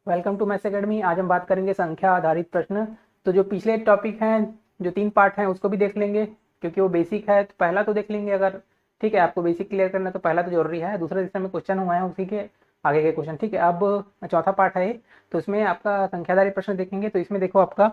Welcome to maths academy. आज हम बात करेंगे संख्या आधारित प्रश्न। तो जो पिछले टॉपिक हैं, जो 3 पार्ट हैं, उसको भी देख लेंगे क्योंकि वो बेसिक है। तो पहला तो देख लेंगे, अगर ठीक है आपको बेसिक क्लियर करना है तो पहला तो जरूरी है। दूसरे सेक्शन में क्वेश्चन हुआ है उसी के आगे के क्वेश्चन, ठीक है। अब चौथा पार्ट है ये, तो इसमें आपका संख्याधारित प्रश्न देखेंगे। तो इसमें देखो आपका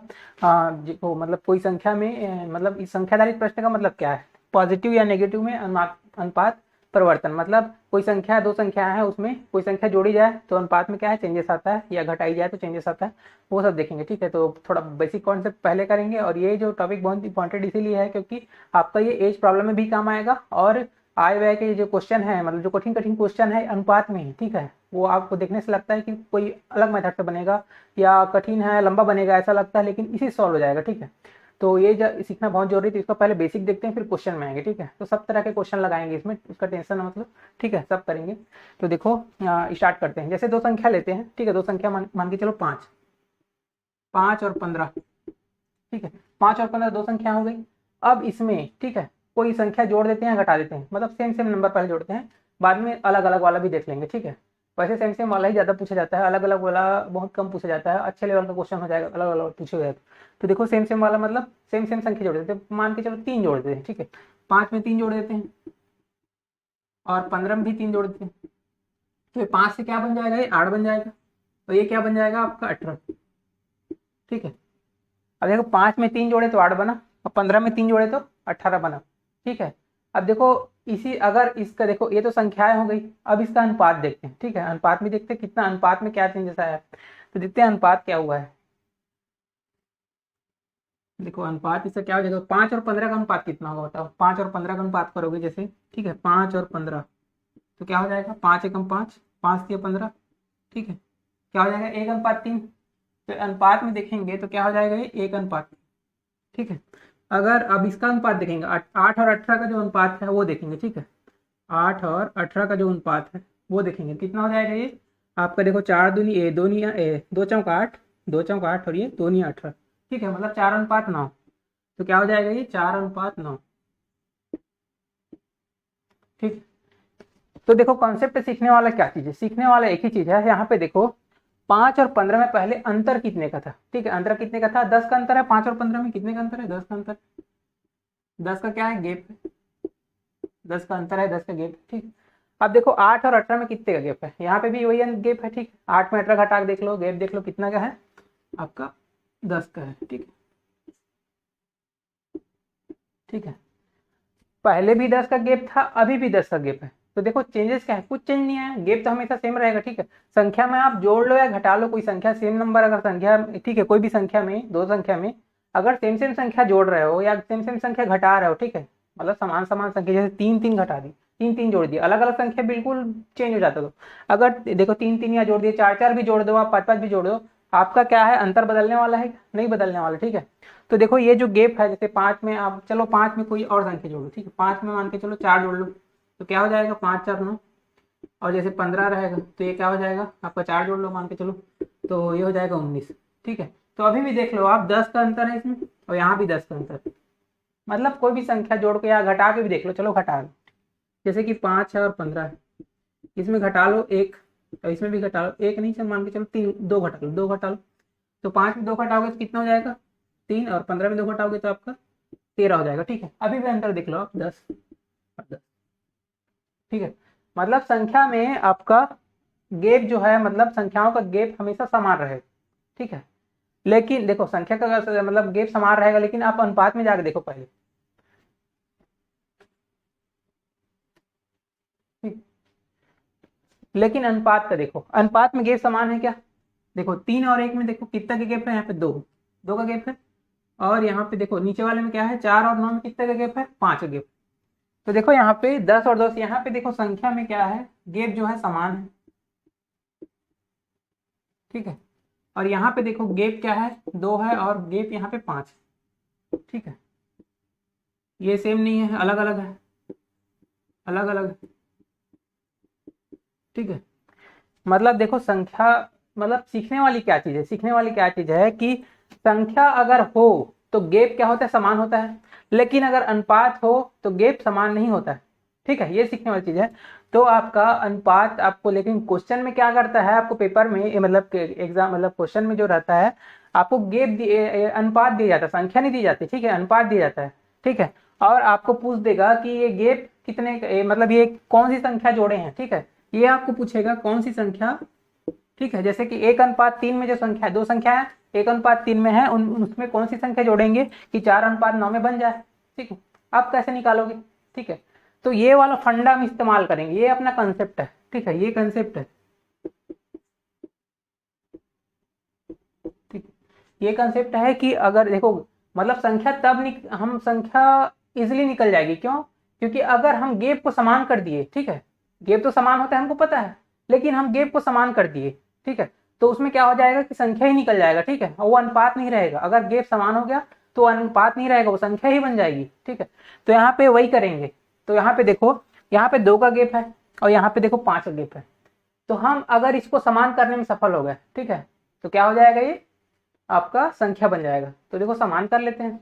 मतलब कोई संख्या में मतलब इस संख्याधारित प्रश्न का मतलब क्या है, पॉजिटिव या नेगेटिव में अनुपात परिवर्तन। मतलब कोई संख्या, दो संख्या है, उसमें कोई संख्या जोड़ी जाए तो अनुपात में क्या है, चेंजेस आता है, या घटाई जाए तो चेंजेस आता है, वो सब देखेंगे, ठीक है। तो थोड़ा बेसिक कॉन्सेप्ट पहले करेंगे। और ये जो टॉपिक बहुत इंपॉर्टेंट इसीलिए है क्योंकि आपका ये एज प्रॉब्लम में भी काम आएगा, और आए हुए के जो क्वेश्चन है, मतलब जो कठिन कठिन क्वेश्चन है अनुपात में ही, ठीक है, वो आपको देखने से लगता है कि कोई अलग मेथड से बनेगा या कठिन है, लंबा बनेगा, ऐसा लगता है, लेकिन इसी सॉल्व हो जाएगा, ठीक है। तो ये सीखना बहुत जरूरी है। तो इसका पहले बेसिक देखते हैं, फिर क्वेश्चन में आएंगे, ठीक है। तो सब तरह के क्वेश्चन लगाएंगे इसमें, उसका टेंशन ना, मतलब ठीक है, सब करेंगे। तो देखो स्टार्ट करते हैं। जैसे दो संख्या लेते हैं, ठीक है, दो संख्या मान के चलो 5, 5 और 15, ठीक है। 5 और 15 दो संख्या हो गई। अब इसमें ठीक है कोई संख्या जोड़ देते हैं, घटा देते हैं, मतलब सेम सेम नंबर पहले जोड़ते हैं, बाद में अलग अलग वाला भी देख लेंगे, ठीक है। वैसे सेम सेम वाला ही ज़्यादा पूछा जाता है, अलग अलग वाला बहुत कम पूछा जाता है। अच्छे लेवल का क्वेश्चन हो जाएगा अलग अलग पूछे जाएगा। तो देखो सेम सेम वाला मतलब सेम सेम संख्या जोड़ देते हैं, मान के चलो 3 जोड़ देते हैं, ठीक है। 5 में 3 जोड़ देते हैं और 15 में भी 3 जोड़ देते हैं। तो ये 5 से क्या बन जाएगा, ये 8 बन जाएगा, और ये क्या बन जाएगा आपका 18, ठीक है। अब देखो 5 में 3 जोड़े तो 8 बना, और 15 में 3 जोड़े तो 18 बना, ठीक है। अब देखो इसी, अगर इसका देखो ये तो संख्याएं हो गई, अब इसका अनुपात देखते हैं, ठीक है। अनुपात में देखते हैं कितना, अनुपात में क्या चेंजेस आया है। तो देखते हैं अनुपात क्या हुआ है। देखो अनुपात इसका क्या हो जाएगा, 5 और 15 का अनुपात कितना होगा बताओ। 5 और 15 का अनुपात करोगे जैसे, ठीक है, 5 और 15, तो क्या हो जाएगा, 5 एकम 5, 5 या 15, ठीक है। क्या हो जाएगा, 1:3। तो अनुपात में देखेंगे तो क्या हो जाएगा, ये 1:3, ठीक है। अगर अब इसका अनुपात देखेंगे, 8 और 18 का जो अनुपात है वो देखेंगे, ठीक है। 8 और 18 का जो अनुपात है वो देखेंगे, कितना हो जाएगा ये आपका। देखो 4 दूनी ए, 2 चौक 8, 2 चौक 8, और ये 2 18, ठीक है, मतलब 4:9। तो क्या हो जाएगा ये 4:9, ठीक। तो देखो कॉन्सेप्ट सीखने वाला क्या चीज है, सीखने वाला एक ही चीज है। यहाँ पे देखो 5 और 15 में पहले अंतर कितने का था, ठीक है। अंतर कितने का था, 10 का अंतर है। 5 और 15 में कितने का अंतर है, 10 का अंतर। 10 का क्या है, गेप है, 10 का अंतर है, 10 का गेप, ठीक। अब देखो 8 और 18 में कितने का गेप है, यहाँ पे भी वही गेप है, ठीक। 8 में 18 घटा के देख लो, गेप देख लो कितना का है आपका, 10 का है, ठीक है, ठीक है। पहले भी 10 का गेप था, अभी भी 10 का गेप है। तो देखो चेंजेस क्या है, कुछ चेंज नहीं है, गेप तो हमेशा सेम रहेगा, ठीक है। संख्या में आप जोड़ लो या घटा लो, कोई संख्या सेम नंबर, अगर संख्या, ठीक है, कोई भी संख्या में, दो संख्या में अगर सेम सेम संख्या जोड़ रहे हो या सेम सेम संख्या घटा रहे हो, ठीक है, मतलब समान समान संख्या, जैसे 3 3 घटा दी, 3 3 जोड़ दिया, अलग अलग संख्या बिल्कुल चेंज हो जाता। तो अगर देखो 3 3 या जोड़ दिए, 4 4 भी जोड़ दो, आप 5 5 भी जोड़ दो, आपका क्या है, अंतर बदलने वाला है, नहीं बदलने वाला, ठीक है। तो देखो ये जो गेप है, जैसे 5 में आप चलो 5 में कोई और संख्या जोड़ो, ठीक है। 5 में मान के चलो 4 जोड़ लो, तो क्या हो जाएगा, 5 4 9। और जैसे 15 रहेगा तो ये क्या हो जाएगा आपका, 4 जोड़ लो मान के चलो, तो ये हो जाएगा 19, ठीक है। तो अभी भी देख लो आप, 10 का अंतर है इसमें, और यहाँ भी 10 का अंतर है। मतलब कोई भी संख्या जोड़ के या घटा के भी देख लो, चलो घटा लो, जैसे कि 5 है और 15 है, इसमें घटा लो 1, और इसमें भी घटा लो 1, नहीं चल मान के चलो 3, 2 घटा लो, 2 घटा लो। तो 5 में 2 घटाओगे तो कितना हो जाएगा, 3, और 15 में 2 घटाओगे तो आपका 13 हो जाएगा, ठीक है। अभी भी अंतर देख लो आप, 10 और 10, ठीक है। मतलब संख्या में आपका गेप जो है, मतलब संख्याओं का गेप हमेशा समान रहेगा, ठीक है। लेकिन देखो संख्या का मतलब गेप समान रहेगा, लेकिन आप अनुपात में जाके देखो पहले, ठीक। लेकिन अनुपात का देखो, अनुपात में गेप समान है क्या, देखो 3 और 1 में देखो कितना का गेप है, यहाँ पे 2, 2 का गेप है। और यहाँ पे देखो नीचे वाले में क्या है, 4 और 9 में कितने का गेप है, 5 का गेप। तो देखो यहाँ पे 10 और 10, यहाँ पे देखो संख्या में क्या है, गेप जो है समान है, ठीक है। और यहाँ पे देखो गेप क्या है, 2 है, और गेप यहाँ पे 5, ठीक है। ये सेम नहीं है, अलग अलग है, अलग अलग है, ठीक है। मतलब देखो संख्या, मतलब सीखने वाली क्या चीज है, सीखने वाली क्या चीज है कि संख्या अगर हो तो गेप क्या होता है, समान होता है। लेकिन अगर अनुपात हो तो गेप समान नहीं होता है, ठीक है, ये सीखने वाली चीज है। तो आपका अनुपात आपको, लेकिन क्वेश्चन में क्या करता है आपको पेपर में मतलब एग्जाम मतलब क्वेश्चन में जो रहता है आपको अनुपात दिया जाता है, संख्या नहीं दी जाती, ठीक है, अनुपात दिया जाता है, ठीक है। और आपको पूछ देगा कि ये गैप कितने मतलब ये कौन सी संख्या जोड़े हैं, ठीक है, ये आपको पूछेगा कौन सी संख्या, ठीक है। जैसे कि 1:3 में जो संख्या है, दो संख्या है 1:3 में है, उसमें कौन सी संख्या जोड़ेंगे कि 4:9 में बन जाए, ठीक है। आप कैसे निकालोगे, ठीक है। तो ये वाला फंडा हम इस्तेमाल करेंगे, ये अपना कंसेप्ट है, ठीक है, ये कंसेप्ट है, ठीक। ये कंसेप्ट है कि अगर देखो मतलब संख्या हम संख्या इजिली निकल जाएगी, क्यों, क्योंकि अगर हम गेप को समान कर दिए, ठीक है, गेप तो समान होता है हमको पता है, लेकिन हम गेप को समान कर दिए, ठीक है, तो उसमें क्या हो जाएगा कि संख्या ही निकल जाएगा, ठीक है, वो अनुपात नहीं रहेगा। अगर गेप समान हो गया तो अनुपात नहीं रहेगा, वो संख्या ही बन जाएगी, ठीक है। तो यहाँ पे वही करेंगे। तो यहाँ पे देखो, यहाँ पे 2 का गेप है और यहाँ पे देखो 5 का गेप है। तो हम अगर इसको समान करने में सफल हो गए, ठीक है, तो क्या हो जाएगा, ये आपका संख्या बन जाएगा। तो देखो समान कर लेते हैं,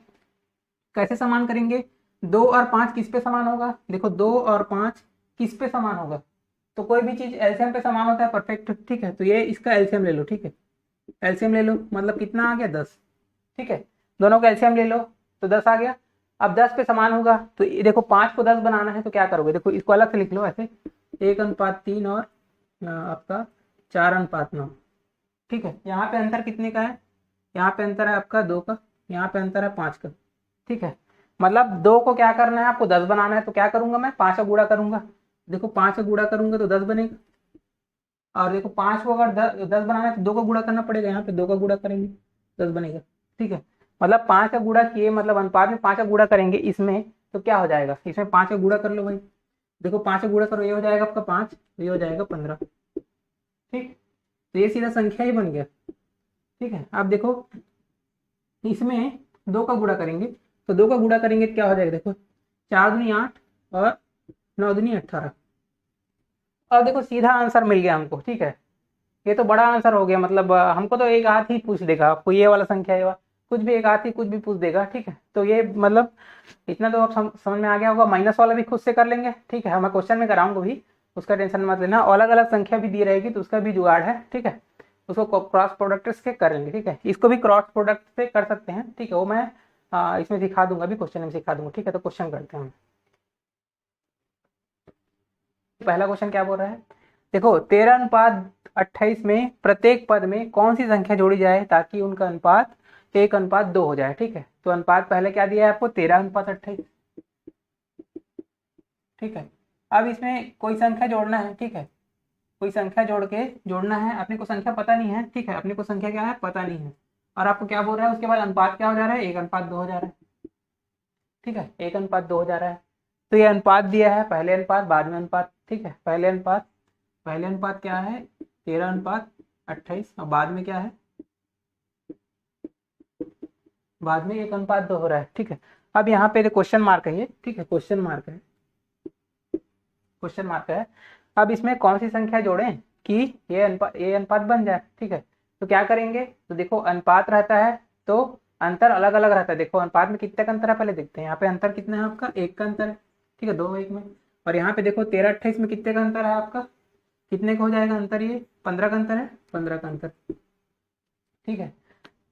कैसे समान करेंगे, 2 और 5 किस पे समान होगा, देखो 2 और 5 किस पे समान होगा, तो कोई भी चीज एलसीएम पे समान होता है, परफेक्ट, ठीक है। तो ये इसका एलसीएम ले लो, ठीक है, एलसीएम ले लो, मतलब कितना आ गया 10, ठीक है, दोनों का एलसीएम ले लो तो 10 आ गया। अब 10 पे समान होगा तो ये देखो 5 को 10 बनाना है तो क्या करोगे, देखो इसको अलग से लिख लो ऐसे, 1:3 और आपका 4:9, ठीक है। यहाँ पे अंतर कितने का है, यहाँ पे अंतर है आपका 2 का, यहाँ पे अंतर है 5 का, ठीक है। मतलब 2 को क्या करना है आपको 10 बनाना है, तो क्या करूंगा मैं 5 का गुणा करूंगा, देखो 5 का गुणा करूंगा तो 10 बनेगा। और देखो 5 को अगर 10 बनाना है तो 2 का गुणा करना पड़ेगा, यहाँ पे 2 का गुणा करेंगे 10 बनेगा, ठीक है। मतलब 5 का गुणा किए, मतलब अनुपात में 5 का गुणा करेंगे इसमें, तो क्या हो जाएगा, इसमें 5 का गुणा कर लो भाई, देखो 5 का गुणा करो, ये हो जाएगा आपका 5, ये हो जाएगा 15, ठीक। तो ये सीधा संख्या ही बन गया, ठीक है। अब देखो इसमें 2 का गुणा करेंगे, तो 2 का गुणा करेंगे तो क्या हो जाएगा, देखो 4 दूनी 8 और 9 दूनी 18। और देखो सीधा आंसर मिल गया हमको, ठीक है। ये तो बड़ा आंसर हो गया, मतलब हमको तो एक आध ही पूछ देगा, आपको ये वाला संख्या ये वाला कुछ भी एक आध ही कुछ भी पूछ देगा, ठीक है। तो ये मतलब इतना तो आप समझ में आ गया होगा। माइनस वाला भी खुद से कर लेंगे, ठीक है, मैं क्वेश्चन में कराऊंगा भी, उसका टेंशन मत लेना। अलग अलग संख्या भी दी रहेगी तो उसका भी जुगाड़ है, ठीक है, उसको क्रॉस प्रोडक्ट से करेंगे, ठीक है। इसको भी क्रॉस प्रोडक्ट से कर सकते हैं, ठीक है, वो मैं इसमें सिखा दूंगा, भी क्वेश्चन में सिखा दूंगा, ठीक है। तो क्वेश्चन करते हैं हम। पहला क्वेश्चन क्या बोल रहा है, देखो 13:28 में प्रत्येक पद में कौन सी संख्या जोड़ी जाए ताकि उनका अनुपात 1:2 हो जाए, ठीक है। तो अनुपात पहले क्या दिया है आपको 13:28, ठीक है। अब इसमें कोई संख्या जोड़ना है, ठीक है, कोई संख्या जोड़ना है, अपने को संख्या पता नहीं है, ठीक है, अपने को संख्या क्या है पता नहीं है। और आपको क्या बोल रहा है उसके बाद अनुपात क्या हो जा रहा है, 1:2 हो जा रहा है, ठीक है, 1:2 हो जा रहा है। तो ये अनुपात दिया है, पहले अनुपात बाद में अनुपात, ठीक है, पहले अनुपात क्या है 13:28 और बाद में क्या है, बाद में 1:2 हो रहा है, ठीक है। अब यहाँ पे क्वेश्चन मार्क है ये, ठीक है, क्वेश्चन मार्क है, क्वेश्चन मार्क है। अब इसमें कौन सी संख्या जोड़ें कि ये अनुपात बन जाए, ठीक है। तो क्या करेंगे, तो देखो अनुपात रहता है तो अंतर अलग अलग रहता है। देखो अनुपात में कितने का अंतर है पहले देखते हैं, यहाँ पे अंतर कितना है आपका 1 का अंतर है, ठीक है, 2 1 में। और यहाँ पे देखो 13:28 में कितने का अंतर है आपका, कितने का हो जाएगा अंतर, ये 15 का अंतर है, 15 का अंतर, ठीक है।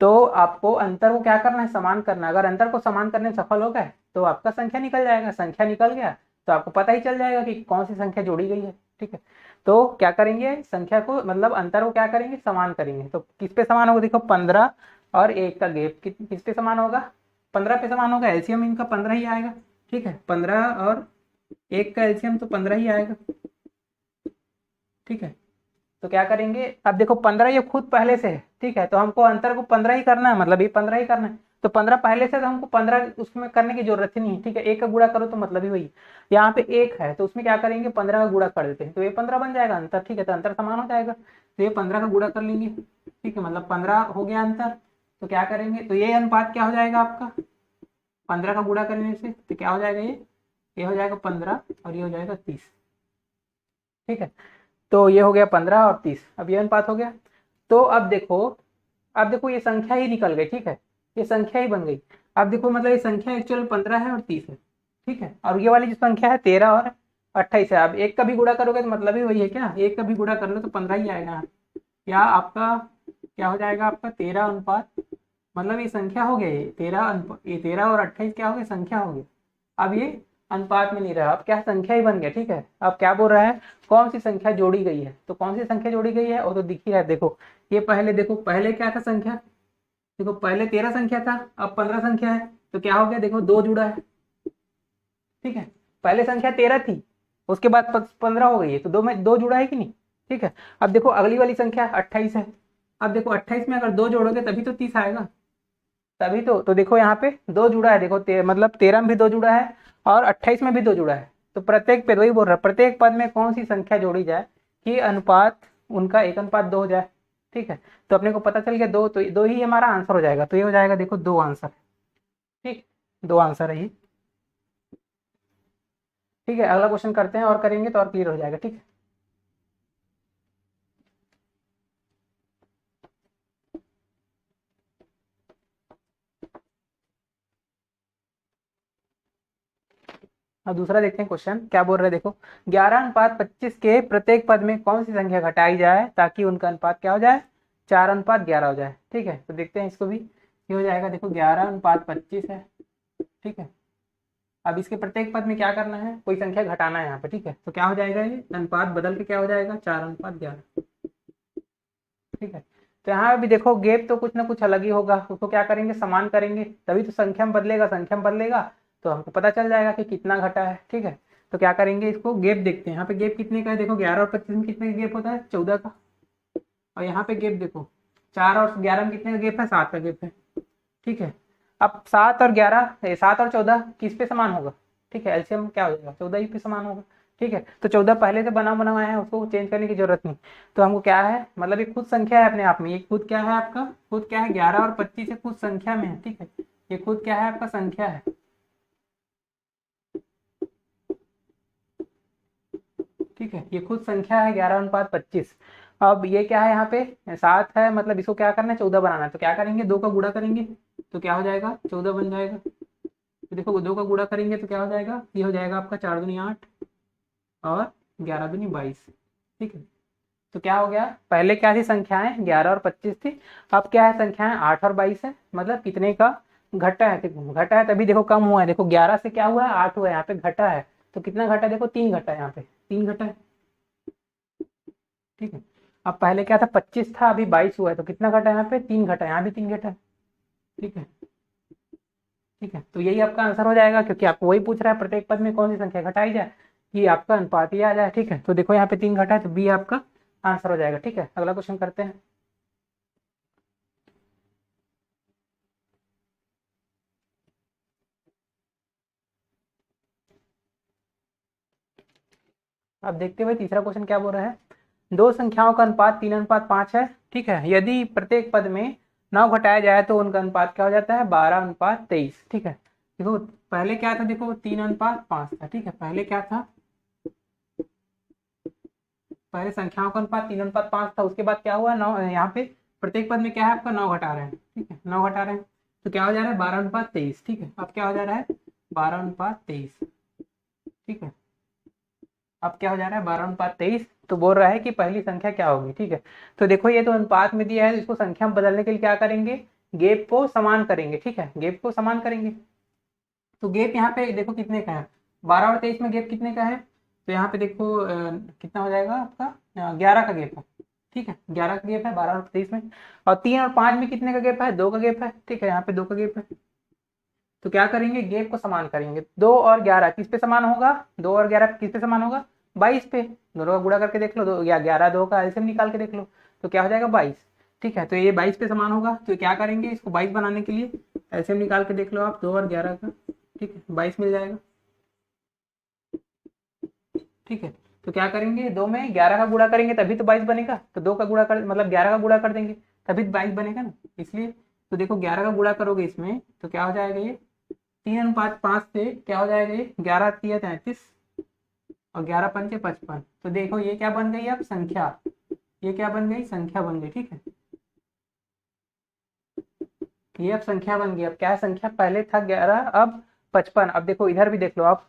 तो आपको अंतर को क्या करना है, समान करना है। अगर अंतर को समान करने में सफल हो गए तो आपका संख्या निकल जाएगा, संख्या निकल गया तो आपको पता ही चल जाएगा कि कौन सी संख्या जोड़ी गई है, ठीक है। तो क्या करेंगे, संख्या को मतलब अंतर को क्या करेंगे, समान करेंगे। तो किस पे समान होगा, देखो 15 और 1 का गैप किस पे समान होगा, 15 पे समान होगा, एलसीएम इनका 15 ही आएगा, ठीक है, 15 और 1 का एलसीएम तो 15 ही आएगा, ठीक है। तो क्या करेंगे, अब देखो 15 ये खुद पहले से है, ठीक है, तो हमको अंतर को 15 ही करना है, मतलब ये 15 ही करना है। तो 15 पहले से, तो हमको 15 उसमें करने की जरूरत ही नहीं है, ठीक है। 1 का गुणा करो तो मतलब ही वही, यहाँ पे 1 है तो उसमें क्या करेंगे 15 का गुणा कर देते हैं, तो ये 15 बन जाएगा अंतर, ठीक है, तो अंतर समान हो जाएगा। तो ये 15 का गुणा कर लेंगे, ठीक है, मतलब 15 हो गया अंतर। तो क्या करेंगे, तो ये अनुपात क्या हो जाएगा आपका, 15 का गुणा करने से तो क्या हो जाएगा, ये हो जाएगा 15 और ये हो जाएगा 30, ठीक है। तो ये हो गया 15 और 30, अब ये अनुपात हो गया। तो अब देखो ये संख्या ही निकल गई, ठीक है, ये संख्या ही बन गई। अब देखो मतलब ये संख्या एक्चुअल 15 है और 30 है, ठीक है, और ये वाली जो संख्या है 13 और 28 है। अब एक का भी गुणा करोगे तो मतलब ही वही है क्या, एक का भी गुणा कर लो तो 15 ही आएगा। या आपका क्या हो जाएगा, आपका 13 अनुपात, मतलब ये संख्या हो गया, ये 13 ये 13 और 28 क्या हो गया, संख्या हो गया। अब ये अनुपात में नहीं रहा, अब क्या संख्या ही बन गया। ठीक है, अब क्या बोल रहा है, कौन सी संख्या जोड़ी गई है, तो कौन सी संख्या जोड़ी गई है वो तो दिख ही रहा है। देखो ये पहले, देखो पहले क्या था संख्या, देखो पहले 13 संख्या था, अब 15 संख्या है, तो क्या हो गया, देखो दो जुड़ा है। ठीक है, पहले संख्या 13 थी, उसके बाद 15 हो गई है, तो दो में दो जुड़ा है कि नहीं। ठीक है, अब देखो अगली वाली संख्या 28 है। अब देखो 28 में अगर दो जोड़ोगे तभी तो 30 आएगा, तभी तो देखो यहाँ पे दो जुड़ा है, देखो मतलब 13 में भी दो जुड़ा है और 28 में भी दो जुड़ा है। तो प्रत्येक पे वही बोल रहा है, प्रत्येक पद में कौन सी संख्या जोड़ी जाए कि अनुपात उनका 1:2 हो जाए। ठीक है, तो अपने को पता चल गया दो, तो दो ही हमारा आंसर हो जाएगा, तो ये हो जाएगा, देखो दो आंसर। ठीक, दो आंसर है ये। ठीक है, अगला क्वेश्चन करते हैं, और करेंगे तो और क्लियर हो जाएगा। ठीक है, अब दूसरा देखते हैं क्वेश्चन क्या बोल रहे हैं। देखो 11:25 के प्रत्येक पद में कौन सी संख्या घटाई जाए ताकि उनका अनुपात क्या हो जाए, 4:11 हो जाए। ठीक है, तो देखते हैं इसको भी। ये हो जाएगा, देखो 11:25 है। ठीक है, अब इसके प्रत्येक पद में क्या करना है, कोई संख्या घटाना है यहाँ पे। ठीक है, तो क्या हो जाएगा, ये अनुपात बदल के क्या हो जाएगा, 4:11। ठीक है, तो यहाँ भी देखो गेप तो कुछ ना कुछ अलग ही होगा, उसको क्या करेंगे, समान करेंगे, तभी तो संख्या में बदलेगा, संख्या में बदलेगा तो हमको पता चल जाएगा कि कितना घटा है। ठीक है, तो क्या करेंगे, इसको गेप देखते हैं। यहाँ पे गेप कितने का है, देखो 11 और 25 में कितने का गेप होता है, 14 का। और यहाँ पे गेप देखो 4 और 11 में कितने का गेप है, 7 का गेप है। ठीक है, अब 7 और 14 किस पे समान होगा, ठीक है, एलसीएम क्या हो जाएगा, 14 ही पे समान होगा। ठीक है, तो 14 पहले से बना बनाया है, उसको चेंज करने की जरूरत नहीं। तो हमको क्या है, मतलब ये खुद संख्या है अपने आप में, ये खुद क्या है आपका, खुद क्या है, 11 और 25 है, खुद संख्या में है। ठीक है, ये खुद क्या है आपका, संख्या है। ठीक है, ये खुद संख्या है, 11:25। अब ये क्या है, यहाँ पे 7 है, मतलब इसको क्या करना है, 14 बनाना है, तो क्या करेंगे, दो का गुणा करेंगे तो क्या हो जाएगा, 14 बन जाएगा। तो देखो दो का गुणा करेंगे तो क्या हो जाएगा, ये हो जाएगा आपका 4 दूनी 8 और 11 दूनी 22। ठीक है, तो क्या हो गया, पहले क्या थी संख्याएं, 11 और 25 थी, अब क्या है, संख्याएं 8 और 22 है, मतलब कितने का घटा है, देखो घटा है तभी देखो कम हुआ है, देखो 11 से क्या हुआ है, 8 हुआ है, यहाँ पे घटा है, तो कितना घटा है, देखो 3 घटा है, यहाँ पे 3 घटा है। ठीक है, अब पहले क्या था, 25 था, अभी 22 हुआ है, तो कितना घटा है, यहाँ पे 3 घटा है, यहाँ भी 3 घटा है। ठीक है, ठीक है, तो यही आपका आंसर हो जाएगा, क्योंकि आपको वही पूछ रहा है प्रत्येक पद में कौन सी संख्या घटाई जाए कि आपका अनुपात ही आ जाए। ठीक है, तो देखो यहाँ पे 3 घटा है, तो बी आपका आंसर हो जाएगा। ठीक है, अगला क्वेश्चन करते हैं। अब देखते हुए तीसरा क्वेश्चन क्या बोल रहा है, दो संख्याओं का अनुपात 3:5 है। ठीक है, यदि प्रत्येक पद में 9 घटाया जाए तो उनका अनुपात क्या हो जाता है, 12:23। ठीक है, देखो पहले क्या था, देखो 3:5 था। ठीक है, पहले क्या था, पहले संख्याओं का अनुपात 3:5 था, उसके बाद क्या हुआ, 9, यहाँ पे प्रत्येक पद में क्या है आपका, 9 घटा रहे हैं। ठीक है, 9 घटा रहे हैं, तो क्या हो जा रहा है, 12:23। ठीक है, अब क्या हो जा रहा है, 12:23। ठीक है, अब क्या हो जा रहा है, 12:23, तो बोल रहा है कि पहली संख्या क्या होगी। ठीक है, तो देखो ये तो अनुपात में दिया है, तो इसको संख्या में बदलने के लिए क्या करेंगे, गेप को समान करेंगे। ठीक है, गेप को समान करेंगे, तो गेप यहाँ पे देखो कितने का है, 12 और 23 में गेप कितने का है, तो यहाँ पे देखो कितना हो जाएगा आपका, 11 का गेप है। ठीक है, 11 का गेप है 12 और 23 में, और 3 और 5 में कितने का गेप है, 2 का गेप है। ठीक है, यहाँ पे 2 का गेप है, तो क्या करेंगे, गेप को समान करेंगे। 2 और 11 किस पे समान होगा, 2 और 11 किस पे समान होगा, 22 पे। दोनों का गुणा करके देख लो, दो या 11 2 का एलसीएम निकाल के देख लो, तो क्या हो जाएगा, 22। ठीक है, तो ये 22 पे समान होगा, तो क्या करेंगे, इसको 22 बनाने के लिए एलसीएम निकाल के देख लो आप, 2 और 11 का। ठीक है, 22 मिल जाएगा। ठीक है, तो क्या करेंगे, दो में 11 का गुणा करेंगे तभी तो 22 बनेगा, तो दो का गुणा कर, मतलब 11 का गुणा कर देंगे तभी तो 22 बनेगा ना, इसलिए। तो देखो 11 का गुणा करोगे इसमें तो क्या हो जाएगा, ये 3:5 से क्या हो जाएगा, ये 11 तिया 33 और 11 पंचे 55, तो देखो ये क्या बन गई अब, संख्या, ये क्या बन गई, संख्या बन गई। ठीक है, ये अब संख्या बन गई। अब क्या है, संख्या पहले था 11, अब 55। अब देखो इधर भी देख लो आप,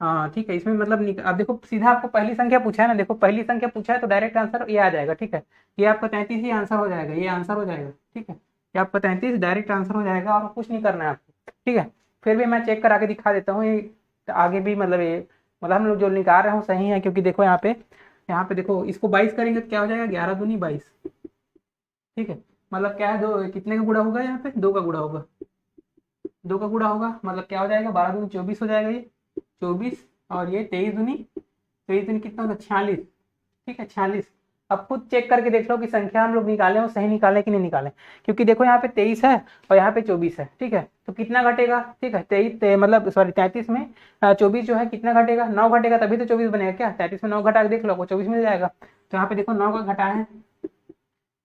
हाँ ठीक है, इसमें मतलब अब देखो सीधा आपको पहली संख्या पूछा है ना, देखो पहली संख्या पूछा है तो डायरेक्ट आंसर ये आ जाएगा। ठीक है, ये आपका 33 ही आंसर हो जाएगा, ये आंसर हो जाएगा। ठीक है, ये आपका 33 डायरेक्ट आंसर हो जाएगा और कुछ नहीं करना है आपको। ठीक है, फिर भी मैं चेक करा के दिखा देता हूँ ये आगे भी, मतलब ये मतलब हम लोग जो निकाल रहे हो सही है, क्योंकि देखो यहाँ पे देखो इसको 22 करेंगे तो क्या हो जाएगा, 11 दूनी 22। ठीक है, मतलब क्या है, दो कितने का गुणा होगा, यहाँ पे 2 का गुणा होगा, 2 का गुणा होगा, मतलब क्या हो जाएगा, 12 दूनी 24 हो जाएगा ये 24, और ये 23 दूनी कितना होगा, 46। ठीक है, 46। अब खुद चेक करके देख लो कि संख्या हम लोग निकालें वो सही निकालें कि नहीं निकालें, क्योंकि देखो यहाँ पे 23 है और यहाँ पे 24 है। ठीक है, तो कितना घटेगा, ठीक है 23 मतलब सॉरी 33 में 24 जो है कितना घटेगा, 9 घटेगा, तभी तो 24 बनेगा। क्या 33 में 9 घटा के देख लो, 24 मिल जाएगा। तो यहाँ पे देखो 9 का घटा है,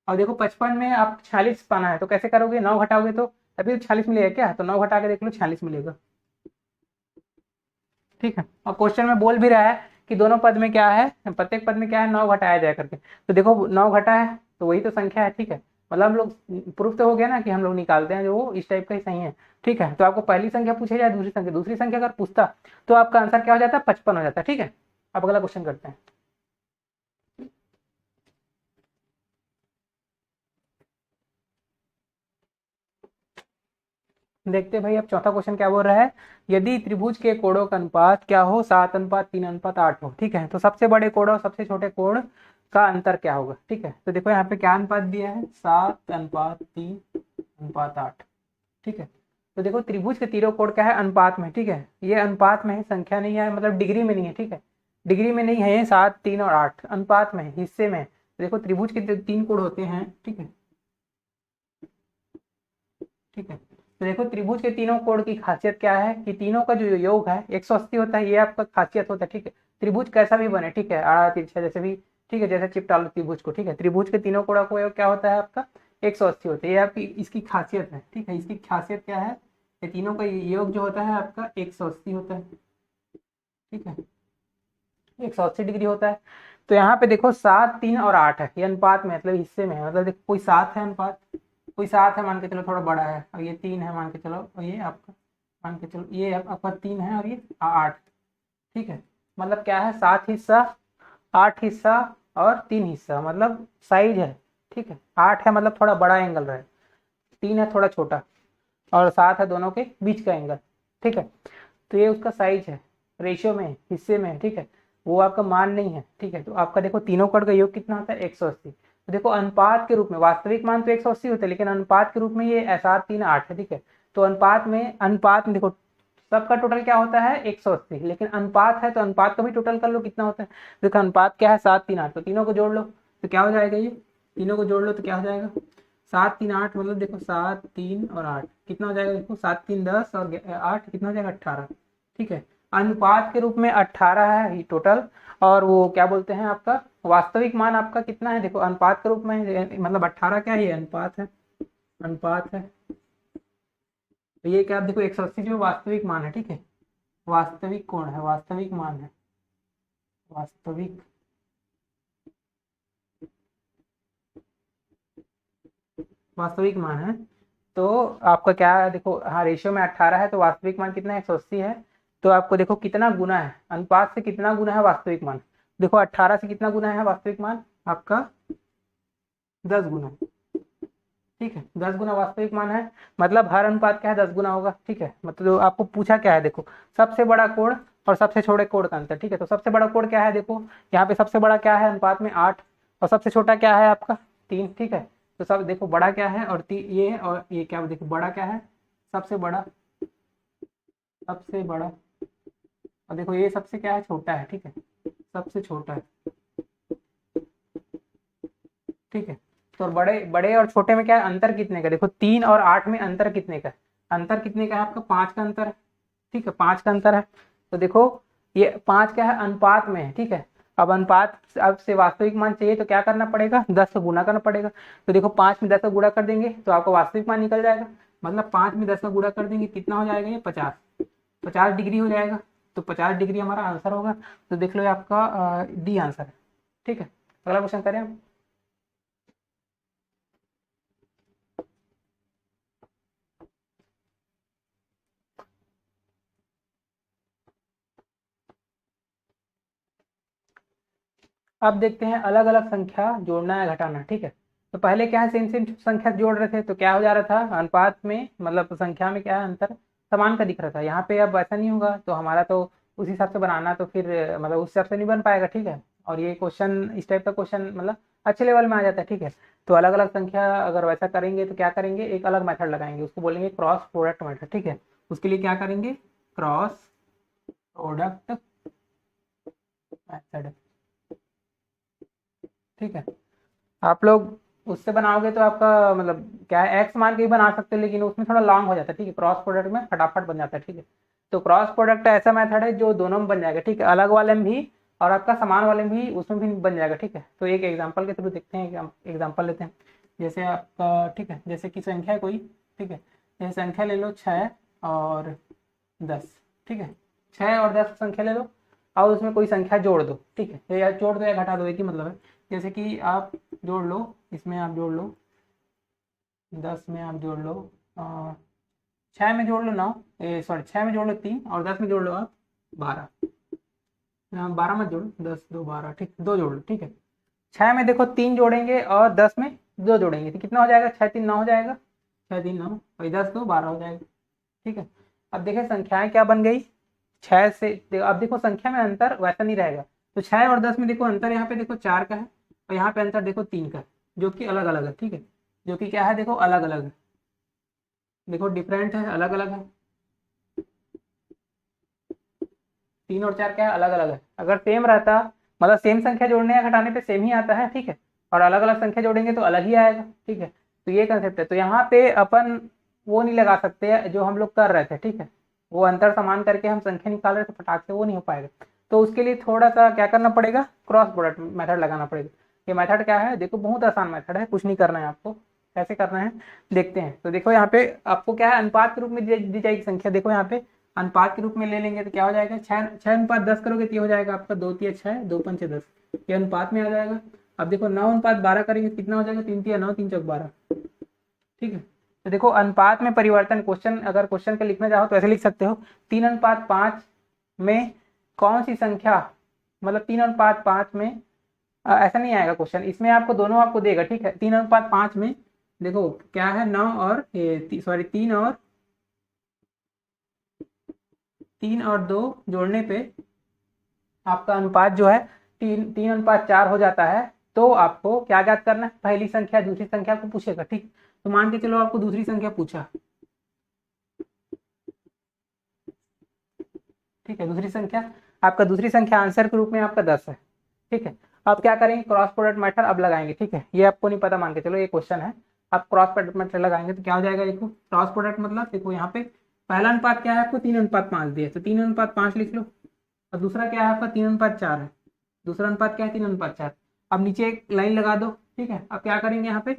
और देखो 55 में आप 46 पाना है तो कैसे करोगे, 9 घटाओगे तो तभी तो 46 मिलेगा। क्या तो 9 घटा के देख लो, 46 मिलेगा। ठीक है, और क्वेश्चन में बोल भी रहा है कि दोनों पद में क्या है, प्रत्येक पद में क्या है, 9 घटाया जाए करके। तो देखो 9 घटा है तो वही तो संख्या है। ठीक है, मतलब हम लोग प्रूफ तो हो गया ना कि हम लोग निकालते हैं जो वो इस टाइप का ही सही है। ठीक है, तो आपको पहली संख्या पूछे जाए, दूसरी संख्या अगर पूछता तो आपका आंसर क्या हो जाता है, 55 हो जाता है। ठीक है, अब अगला क्वेश्चन करते हैं। देखते हैं भाई, अब चौथा क्वेश्चन क्या बोल रहा है, यदि त्रिभुज के कोणों का अनुपात क्या हो, 7:3:8 हो। ठीक है, तो सबसे बड़े कोण और सबसे छोटे कोण का अंतर क्या होगा। ठीक है, तो देखो यहाँ पे क्या अनुपात दिया है, 7:3:8। ठीक है, तो देखो त्रिभुज के तीनों कोण क्या है, अनुपात में। ठीक है, ये अनुपात में है, संख्या नहीं है, मतलब डिग्री में नहीं है। ठीक है, डिग्री में नहीं है, ये 7, 3 और 8 अनुपात में है, हिस्से में है। देखो त्रिभुज के तीन कोण होते हैं। ठीक है, ठीक है, तो देखो त्रिभुज के तीनों कोण की खासियत क्या है कि तीनों का जो योग है 180 होता है, ये आपका खासियत होता है। ठीक है, त्रिभुज कैसा भी बने, ठीक है, आड़ा तिरछा जैसे भी, ठीक है, जैसे चिपटा लो त्रिभुज को। ठीक है, त्रिभुज के तीनों कोणों का योग क्या होता है आपका, 180 होता है, ये आपकी इसकी खासियत है। ठीक है, इसकी खासियत क्या है, ये तीनों का योग जो होता है आपका 180 होता है। ठीक है, 180 डिग्री होता है। तो यहाँ पे देखो 7, 3 और 8 है, ये अनुपात में मतलब हिस्से में है, मतलब देखो कोई 7 है अनुपात, कोई 7 है मान के चलो थोड़ा बड़ा है, और ये 3 है मान के चलो, और ये आपका मान के चलो ये आपका 3 है, और ये 8। ठीक है, मतलब क्या है, 7 हिस्सा, 8 हिस्सा और 3 हिस्सा, मतलब साइज है। ठीक है, 8 है मतलब थोड़ा बड़ा एंगल रहे, 3 है थोड़ा छोटा, और 7 है दोनों के बीच का एंगल। ठीक है, तो ये उसका साइज है, रेशियो में हिस्से में। ठीक है, वो आपका मान नहीं है। ठीक है, तो आपका देखो तीनों कण का योग कितना होता है, 180। तो देखो अनुपात के रूप में, वास्तविक मान तो 180 होता है, लेकिन अनुपात के रूप में ये 7, 3, 8 है। ठीक है, तो अनुपात में देखो सबका टोटल क्या होता है, 180, लेकिन अनुपात है तो अनुपात का भी टोटल कर लो कितना होता है। देखो अनुपात क्या है, 7, 3, 8, तो तीनों को जोड़ लो तो क्या हो जाएगा, ये तीनों को जोड़ लो तो क्या हो जाएगा, 7, 3, 8, मतलब देखो 7, 3 और 8 कितना हो जाएगा, देखो 7, 3, 10 और 8 कितना हो जाएगा, 18। ठीक है, अनुपात के रूप में 18 है टोटल, और वो क्या बोलते हैं आपका वास्तविक मान आपका कितना है, देखो अनुपात के रूप में मतलब 18 क्या है, अनुपात है, अनुपात है। तो ये क्या, आप देखो 180 जो वास्तविक मान है। ठीक है, वास्तविक कोण है, वास्तविक मान है, वास्तविक वास्तविक मान है। तो आपका क्या है, देखो हाँ रेशियो में 18 है, तो वास्तविक मान कितना है, 180 है। तो आपको देखो कितना गुना है, अनुपात से कितना गुना है वास्तविक मान, देखो 18 से कितना गुना है वास्तविक मान आपका, 10 गुना। ठीक है, 10 गुना वास्तविक मान है, मतलब हर अनुपात क्या है, 10 गुना होगा। ठीक है, मतलब आपको पूछा क्या है, देखो सबसे बड़ा कोण और सबसे छोटे कोण का अंतर। ठीक है, तो सबसे बड़ा कोण क्या है, देखो यहाँ पे सबसे बड़ा क्या है अनुपात में 8, और सबसे छोटा क्या है आपका 3। ठीक है, तो सब देखो बड़ा क्या है, और ये है, और ये क्या देखो बड़ा क्या है, सबसे बड़ा, सबसे बड़ा, और देखो ये सबसे क्या है, छोटा है। ठीक है, सबसे छोटा है। ठीक है, तो बड़े बड़े और छोटे में क्या है, अंतर कितने का, देखो 3 और 8 में अंतर कितने का, अंतर कितने का है आपका, 5 का अंतर है। ठीक है, 5 का अंतर है। तो देखो ये 5 क्या है, अनुपात में है। ठीक है, अब अनुपात अब से वास्तविक मान चाहिए तो क्या करना पड़ेगा, 10 से गुना करना पड़ेगा। तो देखो 5 में 10 का गुणा कर देंगे तो आपका वास्तविक मान निकल जाएगा, मतलब 5 में 10 का गुणा कर देंगे कितना हो जाएगा, ये 50, 50 डिग्री हो जाएगा। तो 50 डिग्री हमारा आंसर होगा। तो देख लो ये आपका डी आंसर है। ठीक है, अगला क्वेश्चन करें हम। अब देखते हैं अलग अलग संख्या जोड़ना या घटाना। ठीक है, तो पहले क्या है, सेम सेम संख्या जोड़ रहे थे तो क्या हो जा रहा था, अनुपात में मतलब संख्या में क्या है अंतर समान का दिख रहा था। यहाँ पे अब ऐसा नहीं होगा, तो हमारा तो उस हिसाब से बनाना, तो फिर मतलब उस हिसाब से नहीं बन पाएगा। ठीक है, और ये क्वेश्चन इस टाइप का क्वेश्चन मतलब अच्छे लेवल में आ जाता है। ठीक है, तो अलग अलग संख्या अगर वैसा करेंगे तो क्या करेंगे, एक अलग मेथड लगाएंगे, उसको बोलेंगे क्रॉस प्रोडक्ट मेथड। ठीक है, उसके लिए क्या करेंगे, क्रॉस प्रोडक्ट मेथड। ठीक है, आप लोग उससे बनाओगे तो आपका मतलब क्या है, एक्स मान के ही बना सकते हो, लेकिन उसमें थोड़ा लॉन्ग हो जाता है। ठीक है, क्रॉस प्रोडक्ट में फटाफट बन जाता है। ठीक है, तो क्रॉस प्रोडक्ट ऐसा मेथड है जो दोनों में बन जाएगा। ठीक है, अलग वाले में भी और आपका समान वाले में भी, उसमें भी बन जाएगा। ठीक है, तो एक एग्जांपल के थ्रू देखते हैं, एग्जांपल लेते हैं। जैसे आपका, ठीक है, जैसे कि संख्या है कोई, ठीक है, जैसे संख्या ले लो 6 और 10। ठीक है, 6 और 10 संख्या ले लो और उसमें कोई संख्या जोड़ दो। ठीक है, या जोड़ दो या घटा दो, एक ही मतलब है। जैसे कि आप जोड़ लो, इसमें आप जोड़ लो 10 में आप जोड़ लो 6 में जोड़ लो 9, सॉरी 6 में जोड़ लो 3 और 10 में जोड़ लो आप 12। 12 मत जोड़ो, 10 2 12। ठीक, दो जोड़ लो। ठीक है, 6 में देखो 3 जोड़ेंगे और 10 में 2 जोड़ेंगे तो कितना हो जाएगा, 6 3 9 हो जाएगा, 6 3 9 और 10 2 12 हो जाएगा। ठीक है, अब देखिए संख्याएं क्या बन गई, 6 से अब देखो संख्या में अंतर वैसा नहीं रहेगा। तो 6 और 10 में देखो अंतर, यहाँ पे देखो 4 का है और यहाँ पे अंतर देखो 3 का है, जो कि अलग अलग है। ठीक है, जो कि क्या है, देखो अलग अलग है, देखो डिफरेंट है, अलग अलग है। 3 और 4 क्या है, अलग अलग है। अगर सेम रहता, मतलब सेम संख्या जोड़ने या घटाने पे सेम ही आता है। ठीक है, और अलग अलग संख्या जोड़ेंगे तो अलग ही आएगा। ठीक है, तो ये कंसेप्ट है। तो यहाँ पे अपन वो नहीं लगा सकते जो हम लोग कर रहे थे। ठीक है, वो अंतर समान करके हम संख्या निकाल रहे थे फटाक से, वो नहीं हो पाएगा। तो उसके लिए थोड़ा सा क्या करना पड़ेगा, क्रॉस प्रोडक्ट मेथड लगाना पड़ेगा। ये मेथड क्या है, देखो बहुत आसान मेथड है, कुछ नहीं करना है आपको। कैसे करना है देखते हैं। तो देखो यहाँ पे आपको क्या है, अनुपात के रूप में दी जाएगी संख्या। देखो यहाँ पे अनुपात के रूप में ले लेंगे तो क्या हो जाएगा, 6:10 करोगे तो ये हो जाएगा आपका 2 तिया 6 2 पंचे 10, ये अनुपात में आ जाएगा। अब देखो 9:12 करेंगे तो कितना हो जाएगा, 3 तिया 9 3 चौक 12। ठीक है, तो देखो अनुपात में परिवर्तन, क्वेश्चन अगर क्वेश्चन के लिखना चाहो तो ऐसे लिख सकते हो, 3:5 में कौन सी संख्या, मतलब 3:5 में ऐसा नहीं आएगा क्वेश्चन, इसमें आपको दोनों आपको देगा। ठीक है, 3:5 में देखो क्या है, 9 और सॉरी 3 और 2 जोड़ने पे आपका अनुपात जो है 3:4 हो जाता है। तो आपको क्या ज्ञात करना है, पहली संख्या दूसरी संख्या को पूछेगा। ठीक, तो मान के चलो आपको दूसरी संख्या पूछा। ठीक है, दूसरी संख्या, आपका दूसरी संख्या आंसर के रूप में आपका 10 है। ठीक है, अब क्या करेंगे, क्रॉस प्रोडक्ट मेथड अब लगाएंगे। ठीक है, ये आपको नहीं पता, मान के चलो ये क्वेश्चन है। आप क्रॉस प्रोडक्ट मेथड लगाएंगे तो क्या हो जाएगा, देखो क्रॉस प्रोडक्ट मतलब देखो यहाँ पे पहला अनुपात क्या है आपको, 3:5 दिया, तो 3:5 लिख लो। और दूसरा क्या है आपका, 3:4 है। दूसरा अनुपात क्या है, 3:4। अब नीचे एक लाइन लगा दो। ठीक है, अब क्या करेंगे यहाँ पे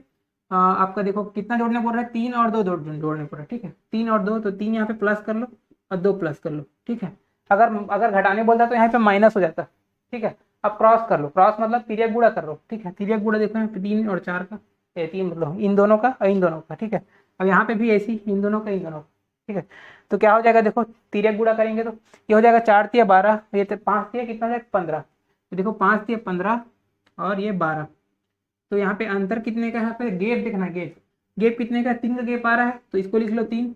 आपका देखो कितना जोड़ने बोल रहा है, 3 और 2 जोड़ने बोल रहा है। ठीक है, 3 और 2 तो 3 यहाँ पे प्लस कर लो और 2 प्लस कर लो। ठीक है, अगर अगर घटाने बोलता तो यहाँ पे माइनस हो जाता। ठीक है, अब क्रॉस कर लो, क्रॉस मतलब तिर्यक गुणा कर लो। ठीक है, तिर्यक गुणा देखो यहाँ पे 3 और 4 का, 3 मतलब इन दोनों का और इन दोनों का। ठीक है, अब यहाँ पे भी ऐसी इन दोनों का इन दोनों का। ठीक है, तो क्या हो जाएगा, देखो तिर्यक गुणा करेंगे तो ये हो जाएगा 4 तिया 12, ये 5 तिया कितना हो जाएगा 15। तो देखो 5 तिया 15 और ये 12। तो यहाँ पे अंतर कितने का है, यहाँ पे गैप देखना, गैप गैप कितने का, 3 का गैप आ रहा है तो इसको लिख लो 3।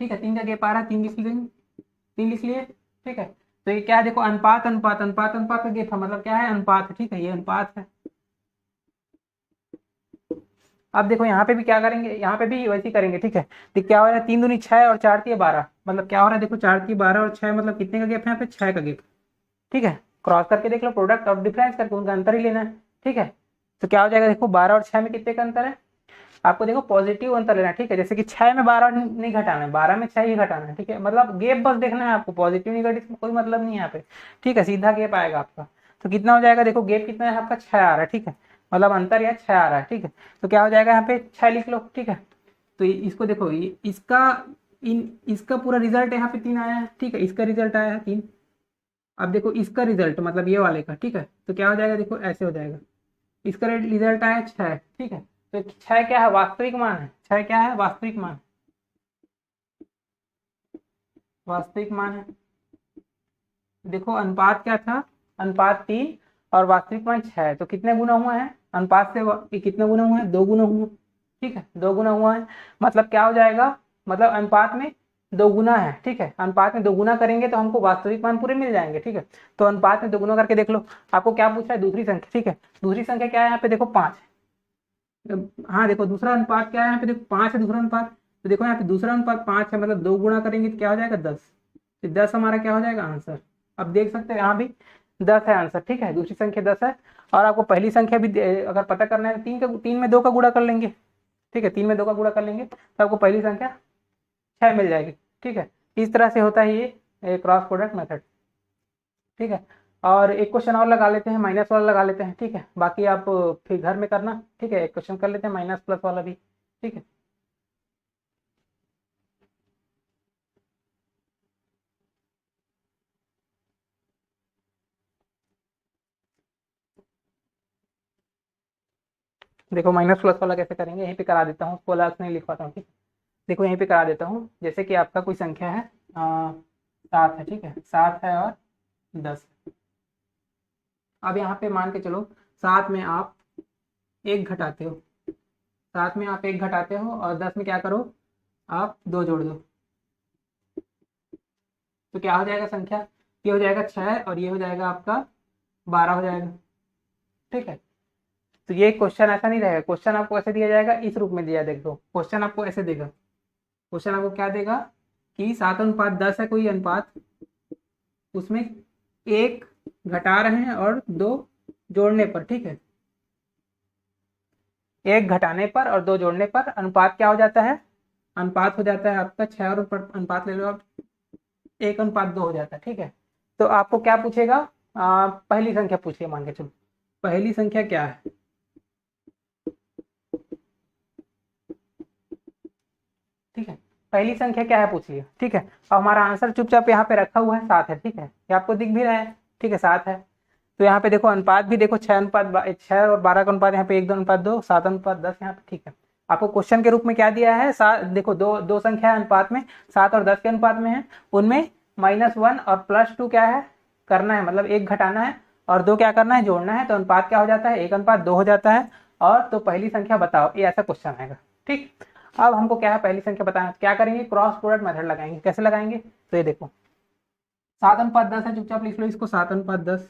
ठीक है, 3 का गैप आ रहा है, 3 लिख लेंगे, 3 लिख लिए। ठीक है, तो ये क्या है, देखो अनुपात अनुपात अनुपात अनुपात का गैप है, मतलब क्या है, अनुपात है। ठीक है, ये अनुपात है। अब देखो यहाँ पे भी क्या करेंगे, यहाँ पे भी वैसे ही करेंगे। ठीक है, तो क्या हो रहा है, 3 दूनी 6 और 4 तिया 12, मतलब क्या हो रहा है, देखो 4 तिया 12 और 6 मतलब कितने का गैप है, यहाँ पे 6 का गैप। ठीक है, क्रॉस करके देख लो, प्रोडक्ट और डिफरेंस करके उनका अंतर ही लेना है। ठीक है, तो क्या हो जाएगा, देखो 12 और 6 में कितने का अंतर है, आपको देखो पॉजिटिव अंतर लेना है। ठीक है, जैसे कि 6 में 12 नहीं घटाना है, 12 में 6 ही घटाना है। ठीक है, मतलब गैप बस देखना है आपको, पॉजिटिव निगेटिव में कोई मतलब नहीं है यहाँ पे। ठीक है, सीधा गैप आएगा आपका। तो कितना हो जाएगा, देखो गैप कितना है आपका, 6 आ रहा है। ठीक है, मतलब अंतर यहाँ 6 आ रहा है। ठीक है, तो क्या हो जाएगा, यहाँ पे 6 लिख लो। ठीक है, तो इसको देखो, इसका इसका पूरा रिजल्ट यहाँ पे 3 आया है। ठीक है, इसका रिजल्ट आया है 3। अब देखो इसका रिजल्ट मतलब ये वाले का। ठीक है, तो क्या हो जाएगा, देखो ऐसे हो जाएगा, इसका रिजल्ट आया 6। ठीक है, तो 6 क्या है, वास्तविक मान है। 6 क्या है, वास्तविक मान, वास्तविक मान है। देखो अनुपात क्या था, अनुपात 3 और वास्तविक मान 6 है, तो कितने गुना हुआ है अनुपात से, ये कितने गुना हुआ है, 2 गुना हुआ। ठीक है, 2 गुना हुआ है, मतलब क्या हो जाएगा, मतलब अनुपात में 2 गुना है। ठीक है, अनुपात में 2 गुना करेंगे तो हमको वास्तविक मान पूरे मिल जाएंगे। ठीक है, तो अनुपात में 2 गुना करके देख लो। आपको क्या पूछ रहा है, दूसरी संख्या। ठीक है, दूसरी संख्या क्या है यहाँ पे, देखो 5। हाँ देखो दूसरा अनुपात क्या है यहाँ पे, देखो 5 है दूसरा अनुपात। तो देखो यहाँ पे दूसरा अनुपात 5 है, मतलब 2 गुना करेंगे तो क्या हो जाएगा, 10। तो 10 हमारा क्या हो जाएगा आंसर। अब देख सकते हैं यहाँ भी 10 है आंसर। ठीक है, दूसरी संख्या 10 है। और आपको पहली संख्या भी अगर पता करना है तो 3 में 2 का गुणा कर लेंगे। ठीक है, 3 में 2 का गुणा कर लेंगे तो आपको पहली संख्या 6 मिल जाएगी। ठीक है, इस तरह से होता है ये क्रॉस प्रोडक्ट मेथड। ठीक है, और एक क्वेश्चन और लगा लेते हैं, माइनस वाला लगा लेते हैं। ठीक है, बाकी आप फिर घर में करना। ठीक है, एक क्वेश्चन कर लेते हैं माइनस प्लस वाला भी। ठीक है, देखो माइनस प्लस वाला कैसे करेंगे, यहीं पे करा देता हूँ, प्लस नहीं लिखवाता हूँ। ठीक है, देखो यहीं पे करा देता हूँ। जैसे कि आपका कोई संख्या है 7 है। ठीक है, 7 है और 10 है। अब यहाँ पे मान के चलो 7 में आप 1 घटाते हो, 7 में आप 1 घटाते हो और 10 में क्या करो, आप 2 जोड़ दो। तो क्या हो जाएगा संख्या, ये हो जाएगा 6 और ये हो जाएगा आपका 12 हो जाएगा। ठीक है, तो ये क्वेश्चन ऐसा नहीं रहेगा, क्वेश्चन आपको ऐसे दिया जाएगा, इस रूप में दिया। देखो क्वेश्चन आपको ऐसे देगा, क्वेश्चन आपको क्या देगा कि 7:10 है कोई अनुपात, उसमें 1 घटा रहे हैं और 2 जोड़ने पर। ठीक है, 1 घटाने पर और 2 जोड़ने पर अनुपात क्या हो जाता है, अनुपात हो जाता है आपका 6 और अनुपात ले लो आप, 1:2 हो जाता है। ठीक है, तो आपको क्या पूछेगा, पहली संख्या पूछिए, मान के चलो पहली संख्या क्या है। ठीक है, पहली संख्या क्या है पूछिए। ठीक है, अब हमारा आंसर चुपचाप यहाँ पे रखा हुआ है 7 है। ठीक है, ये आपको दिख भी रहा है। ठीक है, 7 है। तो यहाँ पे देखो अनुपात भी देखो 6 और 12 का अनुपात, यहाँ पे 1:2, 7:10 यहाँ पे। ठीक है, आपको क्वेश्चन के रूप में क्या दिया है, देखो दो दो संख्या अनुपात में, 7 और 10 के अनुपात में है, उनमें -1 और +2 क्या है करना है, मतलब 1 घटाना है और 2 क्या करना है, जोड़ना है। तो अनुपात क्या हो जाता है, 1:2 हो जाता है। और तो पहली संख्या बताओ, ये ऐसा क्वेश्चन आएगा। ठीक, अब हमको क्या है, पहली संख्या बताना, क्या करेंगे, क्रॉस प्रोडक्ट मेथड लगाएंगे। कैसे लगाएंगे, तो ये देखो 7:10 है, चुपचाप लिख लो इसको 7:10।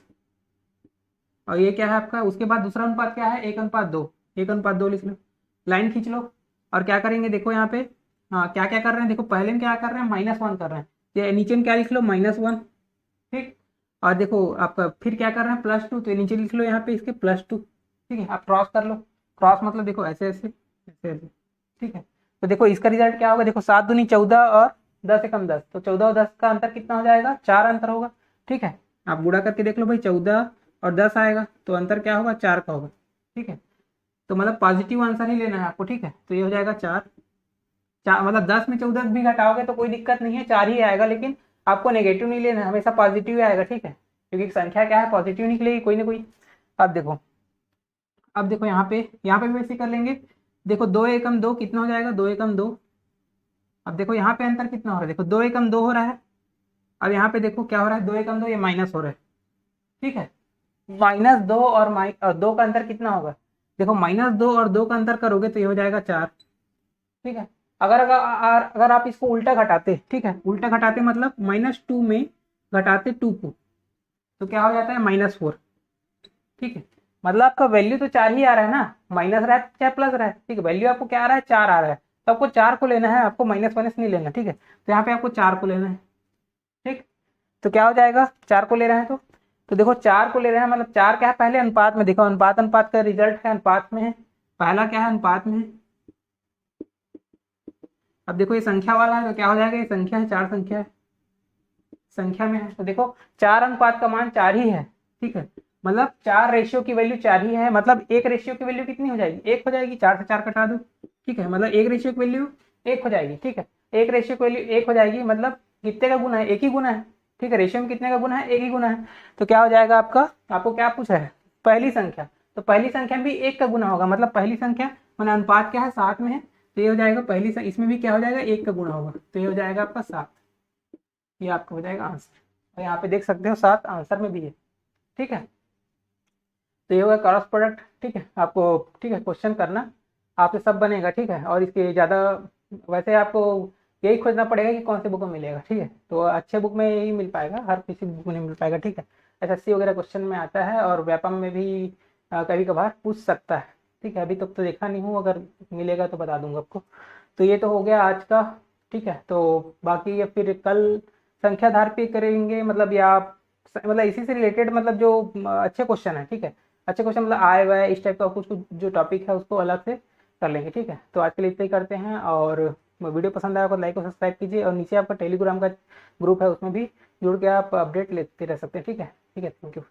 और ये क्या है आपका, उसके बाद दूसरा अनुपात क्या है, 1:2, 1:2 लिख लो, लाइन खींच लो। और क्या करेंगे, देखो यहाँ पे हाँ क्या क्या कर रहे हैं, देखो पहले में क्या कर रहे हैं, -1 कर रहे हैं, ये नीचे में क्या लिख लो, -1। ठीक, और देखो आपका फिर क्या कर रहे हैं, +2, तो ये नीचे लिख लो यहाँ पे इसके +2। ठीक है, आप क्रॉस कर लो, क्रॉस मतलब देखो ऐसे ऐसे ऐसे ऐसे। ठीक है, तो देखो इसका रिजल्ट क्या होगा, देखो 7 दूनी 14 और 10 एकम 10, तो 14 और 10 का अंतर कितना हो जाएगा, 4 अंतर होगा। ठीक है, आप गुणा करके देख लो भाई, 14 और 10 आएगा तो अंतर क्या होगा, 4 का होगा। ठीक है, तो मतलब पॉजिटिव आंसर ही लेना है आपको। ठीक है, तो ये हो जाएगा 4। मतलब 10 में 14 भी घटाओगे तो कोई दिक्कत नहीं है, 4 ही आएगा, लेकिन आपको नेगेटिव नहीं लेना है, हमेशा पॉजिटिव ही आएगा। ठीक है, क्योंकि संख्या क्या है, पॉजिटिव निकलेगी कोई ना कोई। अब देखो, अब देखो यहाँ पे भी वैसे कर लेंगे। देखो 2 एकम 2 कितना हो जाएगा, 2 एकम 2। अब देखो यहाँ पे अंतर कितना हो रहा है, देखो 2 एकम 2 हो रहा है। अब यहाँ पे देखो क्या हो रहा है, 2 एकम 2, ये माइनस हो रहा है। ठीक है, -2 और 2 का अंतर कितना होगा, देखो -2 और 2 का अंतर करोगे तो ये हो जाएगा 4। ठीक है, अगर आप इसको उल्टा घटाते, ठीक है, उल्टा घटाते मतलब -2 में घटाते 2 को, तो क्या हो जाता है, -4। ठीक है, मतलब आपका वैल्यू तो 4 ही आ रहा है ना, माइनस रहा है चाहे प्लस रहा है। ठीक है, वैल्यू आपको क्या आ रहा है, 4 आ रहा है, तो आपको 4 को लेना है, आपको माइनस माइनस नहीं लेना। ठीक है, तो यहाँ पे आपको 4 को लेना है। ठीक, तो क्या हो जाएगा, 4 को ले रहे हैं तो देखो 4 को ले रहे हैं, मतलब 4 क्या है, पहले अनुपात में देखो, अनुपात अनुपात का रिजल्ट है, अनुपात में है, पहला क्या है, अनुपात में है। अब देखो ये संख्या वाला है तो क्या हो जाएगा, ये संख्या है, 4 संख्या है, संख्या में है, तो देखो 4 अनुपात का मान 4 ही है। ठीक है, मतलब 4 रेशियो की वैल्यू 4 ही है, मतलब 1 रेशियो की वैल्यू कितनी हो जाएगी, 1 हो जाएगी, 4 से 4 कटा दो। ठीक है, मतलब 1 रेशियो की वैल्यू 1 हो जाएगी। ठीक है, 1 रेशियो की वैल्यू 1 हो जाएगी, मतलब कितने का गुना है, 1 ही गुना है। ठीक है, रेशियो में कितने का गुना है, 1 ही गुना है। तो क्या हो जाएगा आपका, आपको क्या पूछा है, पहली संख्या, तो पहली संख्या भी 1 का गुना होगा, मतलब पहली संख्या मैंने अनुपात क्या है, 7 में है, तो ये हो जाएगा पहली इसमें भी क्या हो जाएगा, 1 का गुना होगा, तो ये हो जाएगा आपका 7। ये आपका हो जाएगा आंसर, और यहाँ पे देख सकते हो 7 आंसर में भी है। ठीक है, तो ये होगा क्रॉस प्रोडक्ट, ठीक है। आपको ठीक है क्वेश्चन करना, आपसे सब बनेगा, ठीक है। और इसके ज़्यादा वैसे आपको यही खोजना पड़ेगा कि कौन से बुक में मिलेगा, ठीक है। तो अच्छे बुक में यही मिल पाएगा, हर किसी बुक में नहीं मिल पाएगा, ठीक है। एसएससी वगैरह क्वेश्चन में आता है और व्यापम में भी कभी कभार पूछ सकता है, ठीक है। अभी तक तो देखा नहीं हूँ, अगर मिलेगा तो बता दूंगा आपको। तो ये तो हो गया आज का, ठीक है। तो बाकी ये फिर कल संख्याधार पे करेंगे, मतलब या मतलब इसी से रिलेटेड, मतलब जो अच्छे क्वेश्चन है, ठीक है। अच्छे क्वेश्चन मतलब आए हुए इस टाइप का कुछ कुछ जो टॉपिक है उसको अलग से कर लेंगे, ठीक है। तो आज के लिए इतना ही करते हैं, और वीडियो पसंद आया तो लाइक और सब्सक्राइब कीजिए, और नीचे आपका टेलीग्राम का ग्रुप है उसमें भी जुड़ के आप अपडेट लेते रह सकते हैं, ठीक है। ठीक है, थैंक यू।